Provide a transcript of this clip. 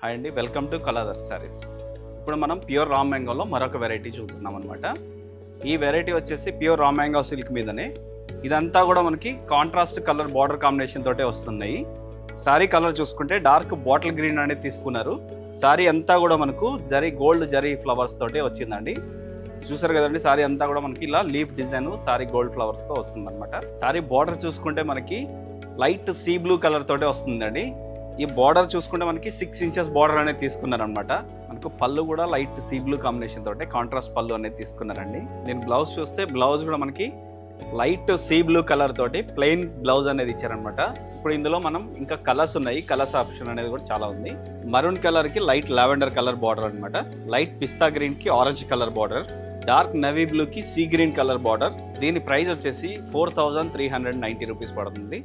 Hi అండి, welcome to Kaladhar saris. ఇప్పుడు మనం ప్యూర్ రా మ్యాంగోలో మరొక వెరైటీ చూస్తున్నాం అనమాట. ఈ వెరైటీ వచ్చేసి ప్యూర్ రా మ్యాంగో సిల్క్ మీదనే. ఇదంతా కూడా మనకి కాంట్రాస్ట్ కలర్ బార్డర్ కాంబినేషన్ తోటే వస్తున్నాయి. శారీ కలర్ చూసుకుంటే డార్క్ బాటిల్ గ్రీన్ అనేది తీసుకున్నారు. శారీ అంతా కూడా మనకు గోల్డ్ జరీ ఫ్లవర్స్ తోటే వచ్చిందండి. చూసారు కదండి, శారీ అంతా కూడా మనకి ఇలా లీఫ్ డిజైన్ శారీ గోల్డ్ ఫ్లవర్స్తో వస్తుంది అనమాట. శారీ బార్డర్ చూసుకుంటే మనకి లైట్ సీ బ్లూ కలర్ తోటే వస్తుందండి. ఈ బార్డర్ చూసుకుంటే మనకి 6 ఇంచెస్ బార్డర్ అనేది తీసుకున్నారు అనమాట. మనకు పళ్ళు కూడా లైట్ సీ బ్లూ కాంబినేషన్ తోటే కాంట్రాస్ట్ పళ్ళు అనేది తీసుకున్నారండి. నేను బ్లౌజ్ చూస్తే బ్లౌజ్ కూడా మనకి లైట్ సీ బ్లూ కలర్ తోటి ప్లెయిన్ బ్లౌజ్ అనేది ఇచ్చారనమాట. ఇప్పుడు ఇందులో మనం ఇంకా కలర్స్ ఉన్నాయి. కలర్స్ ఆప్షన్ అనేది కూడా చాలా ఉంది. మరూన్ కలర్ కి లైట్ లావెండర్ కలర్ బార్డర్ అనమాట. లైట్ పిస్తా గ్రీన్ కి orange colour border, dark navy blue కి సీ గ్రీన్ కలర్ బార్డర్. దీని ప్రైస్ వచ్చేసి 4390 రూపీస్ పడుతుంది.